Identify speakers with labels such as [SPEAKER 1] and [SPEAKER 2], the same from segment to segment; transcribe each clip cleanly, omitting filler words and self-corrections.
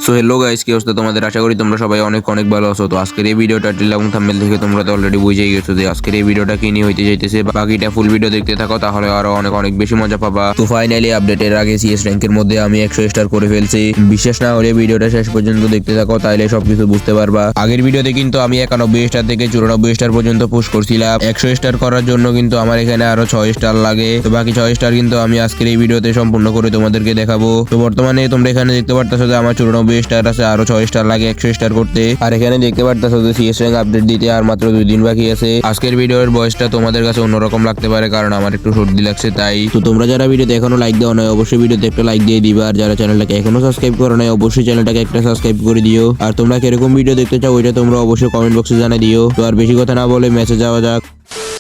[SPEAKER 1] So hello guys, কি অবস্থা তোমাদের? আশা করি তোমরা সবাই অনেক অনেক ভালো আছো। তো আজকের এই ভিডিওটা টাইটেল এবং থাম্বনেল দেখে তোমরা তো অলরেডি বুঝেই গেছো যে আজকের এই ভিডিওটা কি নিয়ে হইতে যাইতেছে। বাকিটা ফুল ভিডিও দেখতে থাকো, তাহলে আরো অনেক অনেক বেশি মজা পাবা। তো ফাইনালি আপডেটের আগে সিএস র্যাঙ্কের মধ্যে আমি 100 স্টার করে ফেলছি। বিশ্বাস না হলে ভিডিওটা শেষ পর্যন্ত দেখতে থাকো, তাইলে সবকিছু বুঝতে পারবা। আগের ভিডিওতে কিন্তু আমি 91 স্টার থেকে 94 স্টার পর্যন্ত পুশ করছিলাম। 100 স্টার করার জন্য কিন্তু আমার এখানে আরো 6 স্টার লাগে। তো বাকি 6 স্টার কিন্তু আমি আজকের এই ভিডিওতে সম্পূর্ণ করে তোমাদেরকে দেখাবো। তো বর্তমানে তোমরা এখানে দেখতে পারতেছো যে আমার 94 স্টার আছে, আরো 6 স্টার লাগে 100 স্টার করতে। আর এখানে দেখতে পারতেছো যে সিএস র্যাঙ্ক আপডেট দিতে আর মাত্র 2 দিন বাকি আছে। আজকের ভিডিওর ভয়েসটা তোমাদের কাছে অন্যরকম লাগতে পারে, কারণ আমার একটু সর্দি লাগছে তাই। তো তোমরা যারা ভিডিওতে এখনো লাইক দাও না, অবশ্যই ভিডিওতে একটা লাইক দিয়ে দিবা। আর যারা চ্যানেলটাকে এখনো সাবস্ক্রাইব করো না, অবশ্যই চ্যানেলটাকে একটা সাবস্ক্রাইব করে দিও। আর তোমরা কিরকম ভিডিও দেখতে চাও ওইটা তোমরা অবশ্যই কমেন্ট বক্সে জানিয়ে দিও। তো আর বেশি কথা না বলে ম্যাচে যাওয়া যাক।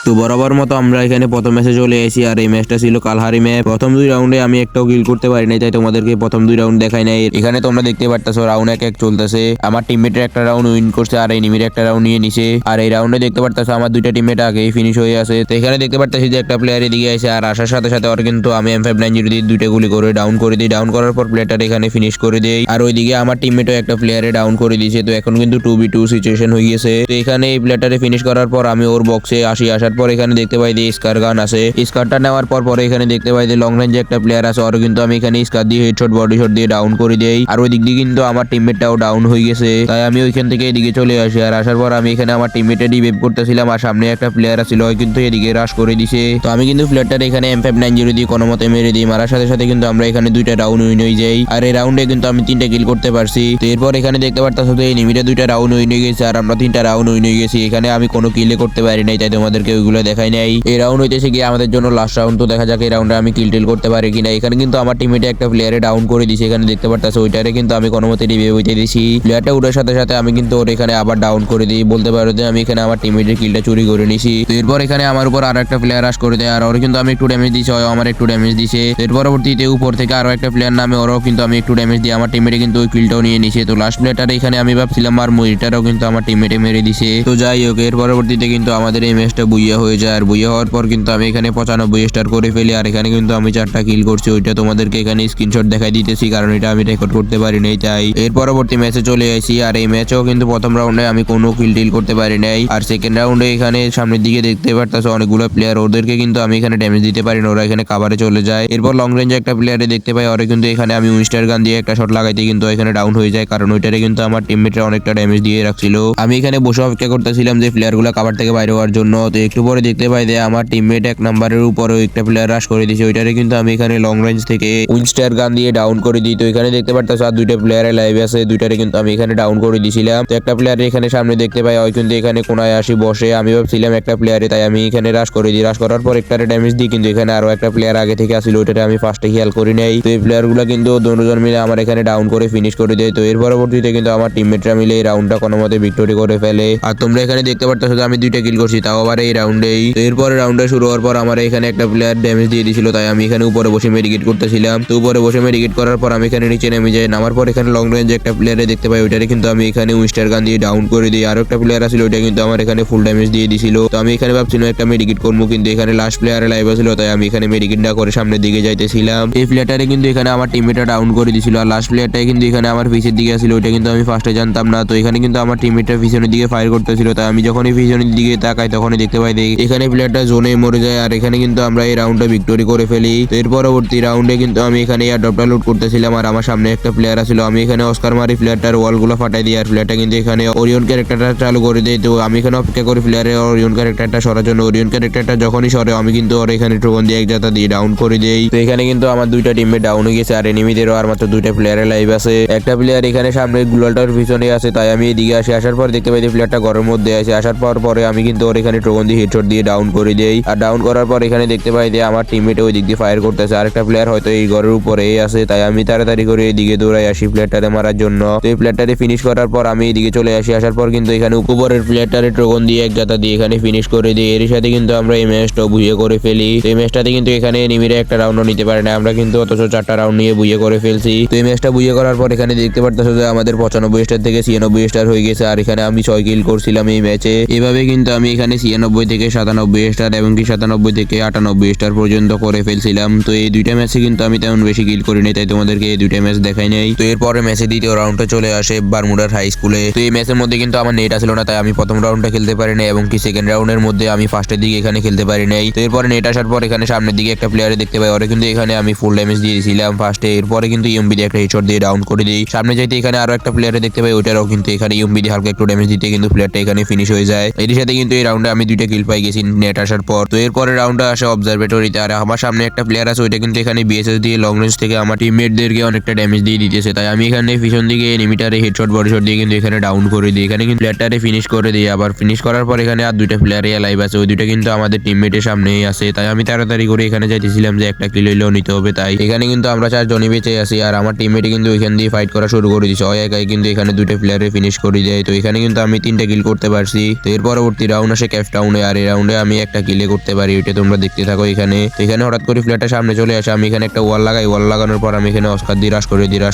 [SPEAKER 1] তো বরাবর মতো আমরা এখানে প্রথম ম্যাচে চলে এসেছি, আর এই ম্যাচটা ছিল কালহারি ম্যাচ। প্রথম 2 রাউন্ডে আমি একটাও কিল করতে পারি নাই, তাই তোমাদেরকে প্রথম 2 রাউন্ড দেখাই নাই। এখানে তোমরা দেখতে পারতেছো রাউন্ড 1-1 চলতেছে। আমার টিমমেটের একটা রাউন্ড উইন করছে আর এনিমির একটা রাউন্ড নিয়ে নিছে। আর এই রাউন্ডে দেখতে পারতেছো আমার দুইটা টিমমেট আগেই ফিনিশ হয়ে আছে। তো এখানে দেখতে পারতেছি যে একটা প্লেয়ার এদিকে আসে, আর আসার সাথে সাথে ওর কিন্তু আমি M590 দিয়ে দুইটা গুলি করে ডাউন করে দিই। ডাউন করার পর প্লেয়ারটা এখানে ফিনিশ করে দেই। আর ওইদিকে আমার টিমমেটও একটা প্লেয়ারে ডাউন করে দিয়েছে। তো এখন কিন্তু 2v2 সিচুয়েশন হয়ে গেছে। তো এখানে এই প্লেয়ারটারে ফিনিশ করার পর আমি ওর বক্সে আসি। আসার পর এখানে দেখতে পাই যে স্কার গান আছে। স্কারটা নেওয়ার পর পরে এখানে দেখতে পাই যে লং রেঞ্জে একটা প্লেয়ার আছে, আর কিন্তু আমি এখানে স্কার দিয়ে হেডশট বডি শট দিয়ে ডাউন করে দেই। আর ওই দিক দিয়ে কিন্তু আমার টিমমেটটাও ডাউন হয়ে গেছে, তাই আমি ওইখান থেকে এদিকে চলে আসি। আর আসার পর আমি এখানে আমার টিমমেটে রিভাইভ করতেছিলাম, আর সামনে একটা প্লেয়ার ছিল, ওই কিন্তু এদিকে রাশ করে দিছে। তো আমি কিন্তু প্লেয়ারটার এখানে M590 দিয়ে কোনো মতে মেরে দিই। মারার সাথে সাথে কিন্তু আমরা এখানে দুইটা রাউন্ড উইন হয়ে যাই। আর এই রাউন্ডে কিন্তু আমি 3টা কিল করতে পারছি। তো এরপর এখানে দেখতে পারতাছো যে এনিমিটা 2টা রাউন্ড উইন হয়ে গেছে, আর আমরা 3টা রাউন্ড উইন হয়ে গেছি। এখানে আমি কোনো কিলে করতে পারি নাই, তাই তোমাদেরকে ওইগুলো দেখাই নাই। এই রাউন্ড হইতেছে গিয়ে আমাদের জন্য লাস্ট রাউন্ড। তো দেখা যাক এই রাউন্ডে আমি কিল টিল করতে পারি কিনা। এখানে কিন্তু আমার টিমমেটে একটা প্লেয়ারে ডাউন করে দিছে, এখানে দেখতে পারতাছো। ওইটারে কিন্তু আমি কোনো মতে রিভাইভ হইতে দিছি। প্লেয়ারটা উঠার সাথে সাথে আমি কিন্তু ওর এখানে আবার ডাউন করে দিই। বলতে পারো যে আমি এখানে আমার টিমমেটের কিলটা চুরি করে নিছি। তো এরপর এখানে আমার উপর আরো একটা প্লেয়ার রাশ করে দেয়, আর ওর কিন্তু আমি একটু ড্যামেজ দিছি, আমার একটু ড্যামেজ দিছে। এর পরবর্তীতে উপর থেকে আরো একটা প্লেয়ার নামে, ওরও কিন্তু আমি একটু ড্যামেজ দিই। আমার টিমমেটে কিন্তু ওই কিলটাও নিয়ে নিছে। তো লাস্ট প্লেয়ারটা এখানে আমি ভাবছিলাম আর মইটারও কিন্তু আমার টিমমেটে মেরে দিছে। তো যাই হোক, এর পরবর্তীতে কিন্তু আমাদের এই ম্যাচটা বুইয়া হয়ে যায়। আর বুইয়া হওয়ার পর কিন্তু আমি এখানে 95 স্টার করে ফেলি। আর এখানে কিন্তু আমি 4টা কিল করছি, ওইটা তোমাদেরকে এখানে স্ক্রিনশট দেখাই দিতেছি, কারণ এটা আমি রেকর্ড করতে পারি নাই তাই। এর পরবর্তী ম্যাচে চলে আসি, আর এই ম্যাচেও কিন্তু প্রথম রাউন্ডে আমি কোনো কিল টিল করতে পারি নাই। আর সেকেন্ড রাউন্ডে এখানে সামনের দিকে দেখতে পারতাছো অনেকগুলো প্লেয়ার, ওদেরকে কিন্তু আমি এখানে ড্যামেজ দিতে পারি না, ওরা এখানে কাভারে চলে যায়। এরপর লং রেঞ্জে একটা প্লেয়ারে দেখতে পাই, ওরা কিন্তু এখানে আমি উইনস্টার গান দিয়ে একটা শট লাগাইতে কিন্তু এখানে ডাউন হয়ে যায়, কারণ ওইটারে কিন্তু আমার টিমমেটরা অনেকটা ড্যামেজ দিয়ে রাখছিল। আমি এখানে বসে অপেক্ষা করতেছিলাম যে প্লেয়ারগুলো কাভার থেকে বাইরে হওয়ার জন্য। তো একটু পরে দেখতে পাই যে আমার টিমমেট 1 নাম্বারের উপরে একটা প্লেয়ার রাশ করে দিয়েছে। ওইটারে কিন্তু আমি এখানে লং রেঞ্জ থেকে উইনস্টার গান দিয়ে ডাউন করে দিই। তো এখানে দেখতে পারতাছো আর 2টা প্লেয়ারে লাইভ আছে, দুইটারে কিন্তু আমি এখানে ডাউন করে দিয়েছিলাম। তো একটা প্লেয়ার এখানে সামনে দেখতে পাই, ওই কিন্তু এখানে কোনায় আসি বসে। আমি ভাবছিলাম একটা প্লেয়ারে, তাই আমি এখানে রাশ করে দিই। রাশ করার পর একটারে ড্যামেজ দিই, কিন্তু এখানে আরো একটা প্লেয়ার আগে থেকে আসছিল, ওইটারে আমি ফার্স্টে খেয়াল করি নাই। তো এই প্লেয়ারগুলো কিন্তু দুজন মিলে আমার এখানে ডাউন করে ফিনিশ করে দেয়। তো এর পরবর্তীতে কিন্তু আমার টিমমেটরা মিলে এই রাউন্ডটা কোনো মতে ভিক্টোরি করে ফেলে। আর তোমরা এখানে দেখতে পারতেছো যে আমি 2টা কিল করছি, তাও আবার এই রাউন্ডেই। তো এরপরে রাউন্ডটা শুরু হওয়ার পর আমার এখানে একটা প্লেয়ার ড্যামেজ দিয়ে দিয়েছিল, তাই আমি এখানে উপরে বসে মেডিকেট করতেছিলাম। তো উপরে বসে মেডিকেট করার পর আমি এখানে নিচে নেমে যাই। নামার পর এখানে লং রেঞ্জে একটা প্লেয়ারে দেখতে পাই, ওইটারে কিন্তু আমি এখানে উইনস্টার গান দিয়ে ডাউন করে দিই। আর একটা প্লেয়ার আছিল, ওইটা কিন্তু আমার এখানে ফুল ড্যামেজ দিয়ে দিছিল। তো আমি এখানে ভাবছিলাম একটা মেডিকেট করবো, কিন্তু এখানে লাস্ট প্লেয়ারে লাইভ ছিল, তাই আমি এখানে মেডিকেট না করে সামনের দিকে যাইতেছিলাম। এই প্লেয়ারটারে কিন্তু এখানে আমার টিমমেটটা ডাউন করে দিছিল, আর লাস্ট প্লেয়ারটাই কিন্তু এখানে আমার পিছের দিকে আসছিল, ওইটা কিন্তু আমি ফার্স্টে জানতাম না। তো এখানে কিন্তু আমার টিমমেটটা পিছনের দিকে ফায়ার করতেছিল, তাই আমি যখনই পিছনের দিকে তাকাই তখনই দেখতে পাই এখানে প্লেয়ারটা জোনে মরে যায়। আর এখানে কিন্তু আমরা এই রাউন্ডটা ভিক্টোরি করে ফেলি। তো এর পরবর্তী রাউন্ডে কিন্তু আমি এখানে এয়ার ড্রপটা লুট করতেছিলাম, আর আমার সামনে একটা প্লেয়ার আছিল, আমি এখানে অস্কার মারি প্লেয়ারটার ওয়ালগুলো ফাটাই দিই। আর প্লেয়ারটা কিন্তু এখানে ওরিয়ন ক্যারেক্টারটা চালু করে দেয়। তো আমি এখানে অপেক্ষা করি প্লেয়ারের ওরিয়ন ক্যারেক্টারটা সরার জন্য। ওরিয়ন ক্যারেক্টারটা যখনই সরে আমি কিন্তু ওর এখানে ট্রোন দিয়ে এক জাতা দিয়ে ডাউন করে দেই। তো এখানে কিন্তু আমার 2টা টিমমেট ডাউন হয়ে গেছে, আর এনিমিদেরও আর মাত্র 2টা প্লেয়ারের লাইভ আছে। একটা প্লেয়ার এখানে সামনে গ্লোয়ালটার পিছনে আছে, তাই আমি এদিকে আসি। আসার পর দেখতে পাই যে প্লেয়ারটা ঘরের মধ্যে আছে। আসার পরে আমি কিন্তু ওর এখানে ট্রোন দিয়ে হেডশট দিয়ে ডাউন করে দেই। আর ডাউন করার পর এখানে দেখতে পাই যে আমার টিমমেট ওই দিক দিয়ে ফায়ার করতেছে, আরেকটা প্লেয়ার হয়তো এই ঘরের উপরে আছে, তাই আমি তাড়াতাড়ি করে এদিকে দৌড়াই আসি প্লেয়ারটারে মারার জন্য। তো এই প্লেয়ারটারে ফিনিশ করার পর আমি এদিকে চলে আসি। আসার পর কিন্তু এখানে উপরের প্লেয়ারটারে ট্রোন দিয়ে এক জাতা দিয়ে এখানে ফিনিশ করে দিই। এর সাথে কিন্তু আমরা এই ম্যাচটা বুইয়ে করে ফেলি। তো এই ম্যাচটাতে কিন্তু এখানে এনিমিরা একটা রাউন্ডও নিতে পারে না, আমরা কিন্তু অথচ 4টা রাউন্ড নিয়ে বুইয়ে করে ফেলছি। তো এই ম্যাচটা বুইয়ে করার পর এখানে দেখতে পারতেছো যে আমাদের 95 স্টার থেকে 96 স্টার হয়ে গেছে, আর এখানে আমি 6 কিল করছিলাম এই ম্যাচে। এভাবে কিন্তু আমি এখানে 96 থেকে 97 স্টার এবং কি 97 থেকে 98 স্টার পর্যন্ত করে ফেলছিলাম। তো এই দুইটা ম্যাচে কিন্তু আমি তেমন বেশি কিল করিনি, তাই তোমাদেরকে এই দুইটা ম্যাচ দেখাই নাই। তো এরপরে ম্যাচে দ্বিতীয় রাউন্ডে চলে আসে বারমুডার হাই স্কুলে। তো এই ম্যাচের মধ্যে কিন্তু আমার নেট আসলো না, তাই আমি প্রথম রাউন্ডটা খেলতে পারি নাই এবং কি সেকেন্ড রাউন্ডের মধ্যে আমি ফার্স্টের দিকে এখানে খেলতে পারি নাই। তো এরপরে নেট আসার পর এখানে সামনের দিকে একটা প্লেয়ারে দেখতে পাই, ওরে কিন্তু এখানে আমি ফুল ড্যামেজ দিয়ে দিয়েছিলাম ফার্স্টে। এরপরে কিন্তু ইউএমবি দিয়ে একটা হেডশট দিয়ে ডাউন করে দিই। সামনে যাইতে এখানে আরো একটা প্লেয়ারে দেখতে পাই, ওইটারও কিন্তু এখানে ইউএমবি দিয়ে হালকা একটু ড্যামেজ দিতে কিন্তু প্লেয়ারটা এখানে ফিনিশ হয়ে যায়। এর সাথে কিন্তু এই রাউন্ডে আমি দুইটা কিল পাই গেছি নেট আসার পর। তো এরপরে রাউন্ডে আসে অবজারভেটরিতে, আর আমার সামনে একটা প্লেয়ার আছে, ওইটা কিন্তু এখানে বিএসএস দিয়ে লং রেঞ্জ থেকে আমার টিমমেটদেরকে অনেকটা ড্যামেজ দিয়ে দিতেছে। তাই আমি এখানে পিছন দিকে এনিমিটারে হেডশট বডি শট দিয়ে কিন্তু এখানে ডাউন করে দিই। এখানে কিন্তু প্লেয়ারটারে ফিনিশ করে দিই। আবার ফিনিশ করার পর এখানে আর দুইটা প্লেয়ারই লাইভ আছে, ওই দুইটা কিন্তু আমাদের টিমমেটের সামনেই আছে। তাই আমি তাড়াতাড়ি করে এখানে যাইতেছিলাম যে একটা কিল হইলেও নিতে হবে। তাই এখানে কিন্তু আমরা 4 জনই বেঁচে আছি, আর আমার টিমমেটে কিন্তু ওইখান দিয়ে ফাইট করা শুরু করে দিচ্ছে। ওই একাই কিন্তু এখানে দুইটা প্লেয়ারে ফিনিশ করে দেয়। তো এখানে কিন্তু আমি 3টা কিল করতে পারছি। তো এর পরবর্তী রাউন্ড আসে ক্যাফ টাউনে, আর এই রাউন্ডে আমি একটা কিলে করতে পারি, ওইটা তোমরা দেখতে থাকো। এখানে তো এখানে হঠাৎ করে প্লেয়ারটা সামনে চলে আসে, আমি এখানে একটা ওয়াল লাগাই। ওয়াল লাগানোর পর আমি এখানে অস্কার দিয়ে রাশ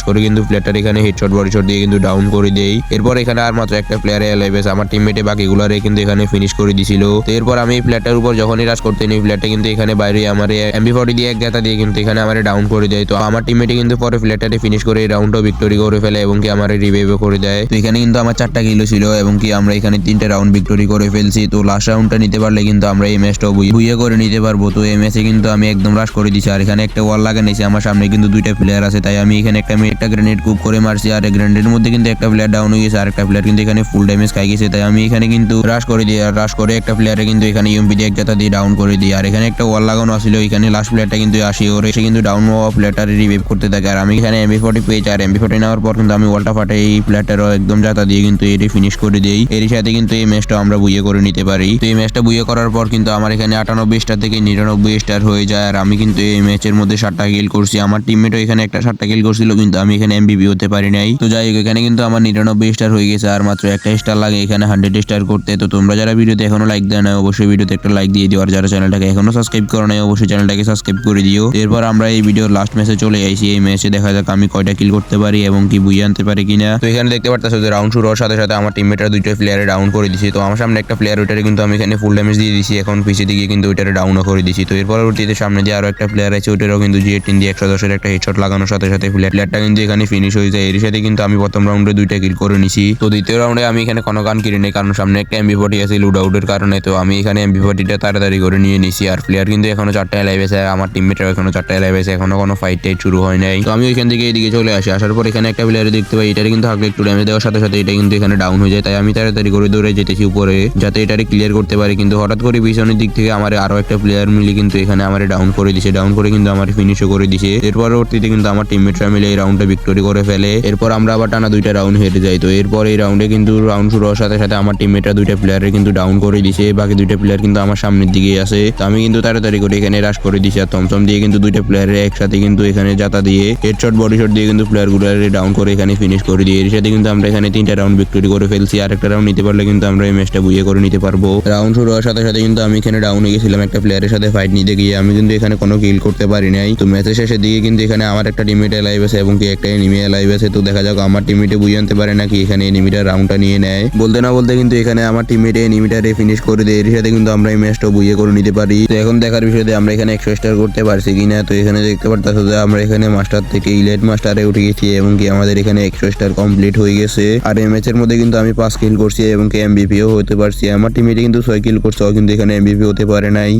[SPEAKER 1] করে কিন্তু প্লেয়ারটার এখানে হেডশট বডি শট দিয়ে কিন্তু ডাউন করে দেই। এরপর এখানে আর মাত্র একটা প্লেয়ারে লাইভ আছে, আমার টিমমেটে বাকিগুলারে কিন্তু এখানে ফিনিশ করে দিছিল। তো এরপর আমি এই প্লেয়ারটার উপর যখনই রাশ করতে নিই, প্লেয়ারটা কিন্তু এখানে বাইরে আমার এমবি40 দিয়ে এক গাতা দিয়ে কিন্তু এখানে আমার ডাউন করে দেয়। তো আমার টিমমেটে কিন্তু পরে প্লেয়ারটারে ফিনিশ করে এই রাউন্ডও ভিক্টোরি করে ফেলে এবং কি আমার রিভাইভও করে দেয়। তো এখানে কিন্তু আমার 4টা কিলো ছিল এবং কি আমরা এখানে 3টা রাউন্ড ভিক্টোরি করে ফেলছি। তো লাস্ট রাউন্ডটা নিতে পারলে কিন্তু আমরা এই ম্যাচটাও বুইয়ে করে নিতে পারবো। তো এই ম্যাচে কিন্তু আমি একদম রাশ করে দিছি, আর এখানে একটা ওয়াল লাগা নিয়েছি। আমার সামনে কিন্তু দুইটা প্লেয়ার আছে, তাই আমি এখানে একটা গ্রেনেড কুক করে মারছি, আর এই গ্রেনেডের মধ্যে কিন্তু একটা প্লেয়ার ডাউন হয়ে গেছে, আর একটা প্লেয়ার কিন্তু এখানে ফুল ড্যামেজ খাই গেছে। তাই আমি এখানে কিন্তু রাশ করে দিই, আর রাশ করে একটা প্লেয়ারে কিন্তু এখানে ইউএমপি দিয়ে এক জাতা দিয়ে ডাউন করে দিই। আর এখানে একটা ওয়াল লাগানো ছিল, এখানে লাস্ট প্লেয়ারটা কিন্তু আসি, ওর এসে কিন্তু ডাউন হওয়া প্লেয়ারটারে রিভাইভ করতে থাকে। আর আমি এখানে এমবি40 পেয়েছি, আর এমবি40 নেওয়ার পর কিন্তু আমি ওয়ালটা ফাটে এই প্লেয়ারটারও একদম জাতা দিয়ে কিন্তু এটি ফিনিশ করে দিই। এর সাথে কিন্তু এই ম্যাচটা আমরা বুইয়ে করে নিতে পারি। তো এই ম্যাচটা বুইয়ে করার পর কিন্তু আমার এখানে 98 স্টার থেকে 99 স্টার হয়ে যায়, আর আমি কিন্তু এই ম্যাচের মধ্যে 7টা কিল করছি। আমার টিমমেটও এখানে একটা 7টা কিল করছিল, কিন্তু আমি এখানে এমবিপি হতে পারি নাই। তো যাই হোক, এখানে কিন্তু আমার 99 স্টার হয়ে গেছে, আর মাত্র একটা স্টার লাগে এখানে 100 স্টার করতে। তো তোমরা যারা ভিডিওতে এখনো লাইক দেয় না, অবশ্যই ভিডিওতে একটা লাইক দিয়ে দিও, আর যারা চ্যানেলটাকে এখনো সাবস্ক্রাইব করো না, অবশ্যই চ্যানেলটাকে সাবস্ক্রাইব করে দিও। এরপর আমরা এই ভিডিওর লাস্ট ম্যাচে চলে আইছি। এই ম্যাচে দেখা যাক আমি কয়টা কিল করতে পারি এবং কি বুইয়ে আনতে পারি কিনা। তো এখানে দেখতে পারতেছো যে রাউন্ড শুরু হওয়ার সাথে সাথে আমার টিমমেটরা দুইটা প্লেয়ারে ডাউন করে দিছি। তো আমার সামনে একটা প্লেয়ার, ওইটারে কিন্তু আমি এখানে ফুল ড্যামেজ দিয়ে দিছি, এখন পিছিয়ে দিকে কিন্তু ওইটারে ডাউনও করে দিছি। তো এর পরবর্তীতে সামনে যে আরো একটা প্লেয়ার আছে, ওইটারও কিন্তু জি18 দিয়ে 110-এর একটা হেডশট লাগানোর সাথে সাথে প্লেয়ারটা কিন্তু এখানে ফিনিশ হয়ে যায়। এর সাথে কিন্তু আমি প্রথম রাউন্ডে 2টা কিল করে নিছি। তো দ্বিতীয় রাউন্ডে আমি এখানে কোনো গান কিনি নেই, কারণ সামনে একটা এমবি40 আছে লুড আউটের কারণে। তো আমি এখানে এমবি40টা তাড়াতাড়ি করে নিয়ে নিছি, আর প্লেয়ার কিন্তু এখনো 4টা লাইভ আছে, আমার টিমমেটরা এখনো 4টা লাইভ আছে, এখনো কোনো ফাইট টাইট শুরু হয় নাই। তো আমি ওইখান থেকে এইদিকে চলে আসি। আসার পর এখানে একটা প্লেয়ার দেখতে পাই, এটারে কিন্তু হালকা একটু ড্যামেজ দেওয়ার সাথে সাথে এটা কিন্তু এখানে ডাউন হয়ে যায়। তাই আমি তাড়াতাড়ি করে দৌড়ে যেতেছি উপরে, যাতে এটারে ক্লিয়ার করতে পারি। কিন্তু হঠাৎ করে পিছনের দিক থেকে আমার আরো একটা প্লেয়ার মিলে কিন্তু এখানে আমার ডাউন করে দিছে, ডাউন করে কিন্তু আমার ফিনিশও করে দিছে। এর পরবর্তীতে কিন্তু আমার টিমমেটরা মিলে এই রাউন্ডটা ভিক্টোরি করে ফেলে। এরপর আমরা আবার টানা 2টা রাউন্ড হেরে যাই। তো এরপর এই রাউন্ডে কিন্তু রাউন্ড শুরু হওয়ার সাথে সাথে আমার টিমমেটরা 2টা প্লেয়ারে কিন্তু ডাউন করে দিছে, বাকি 2টা প্লেয়ার কিন্তু আমার সামনের দিকে আছে। তো আমি কিন্তু তাড়াতাড়ি করে এখানে রাশ করে দিছি, আর থমথম দিয়ে কিন্তু 2টা প্লেয়ারে একসাথে কিন্তু এখানে জাতা দিয়ে হেডশট বডি শট দিয়ে কিন্তু প্লেয়ারগুলোরে ডাউন করে এখানে ফিনিশ করে দিই। এর সাথে কিন্তু আমরা এখানে 3টা রাউন্ড ভিক্টোরি করে ফেলছি, আর একটা রাউন্ড নিতে পারলে কিন্তু আমরা এই ম্যাচটা বুইয়ে করে নিতে পারবো। রাউন্ড শুরু হওয়ার সাথে সাথে কিন্তু আমি এখানে ডাউন হয়ে গেছিলাম একটা প্লেয়ারের সাথে ফাইট নিতে গিয়ে, আমি কিন্তু এখানে কোনো কিল করতে পারি নাই। তো ম্যাচের শেষের দিকে কিন্তু এখানে আমার একটা টিমমেট লাইভ আছে এবং কি একটা এনিমি লাইভ আছে। তো দেখা যাক আমার টিমমেটে বুইয়ে আনতে পারে নাকি এখানে এনিমিটা রাউন্ডটা নিয়ে নেয়। বলতে না বলতে কিন্তু এখানে আমার টিমমেটে এনিমিটারে ফিনিশ করে দেয়। এর সাথে কিন্তু আমরা এই ম্যাচটা বুইয়ে করে নিতে পারি। তো এখন দেখার বিষয় যে আমরা এখানে 100 স্টার করতে পারছি কিনা। তো এখানে দেখতে পারতেছো যে আমরা এখানে মাস্টার থেকে ইলাইট মাস্টারে উঠে গেছি এবং কি আমাদের এখানে 100 স্টার কমপ্লিট হয়ে গেছে। আর এই ম্যাচের মধ্যে কিন্তু আমি 5 কিল করছি এবং কি এমবিপিও হতে পারছি। আমার টিমমেটে কিন্তু 6 কিল করছে, কিন্তু এখানে এমবিপি হতে পারে নাই।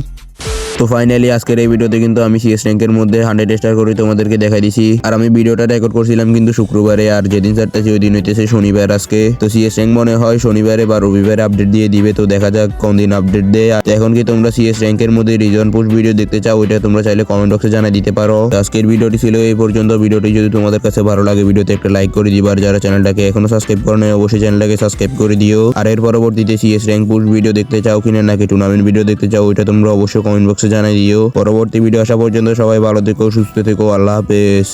[SPEAKER 1] তো ফাইনালি আজকের এই ভিডিওতে কিন্তু আমি সিএস র্যাঙ্কের মধ্যে 100 স্টার করে তোমাদেরকে দেখাই দিছি। আর আমি ভিডিওটা রেকর্ড করছিলাম কিন্তু শুক্রবারে, আর যেদিন ছাড়তেছি ওই দিন হইতেছে শনিবার আজকে। তো সিএস র্যাঙ্ক মনে হয় শনিবারে বা রবিবারে আপডেট দিয়ে দিবে। তো দেখা যাক কোন দিন আপডেট দেয়। আর এখন কি তোমরা সিএস র্যাঙ্কের মধ্যে রিজন পোস্ট ভিডিও দেখতে চাও, ওইটা তোমরা চাইলে কমেন্ট বক্সে জানিয়ে দিতে পারো। তো আজকের ভিডিওটি ছিল এই পর্যন্ত। ভিডিওটি যদি তোমাদের কাছে ভালো লাগে ভিডিওতে একটা লাইক করে দিবা, আর যারা চ্যানেলটাকে এখনো সাবস্ক্রাইব করে নাই অবশ্যই চ্যানেলটাকে সাবস্ক্রাইব করে দিও। আর এর পরবর্তীতে সিএস র্যাঙ্ক পোস্ট ভিডিও দেখতে চাও কিনা নাকি টুর্নামেন্ট ভিডিও দেখতে চাও, ওইটা তোমরা অবশ্যই কমেন্ট বক্সে জানিয়ে দিও। পরবর্তী ভিডিও আসা পর্যন্ত সবাই ভালো থেকো, সুস্থ থেকো, আল্লাহ হাফেজ।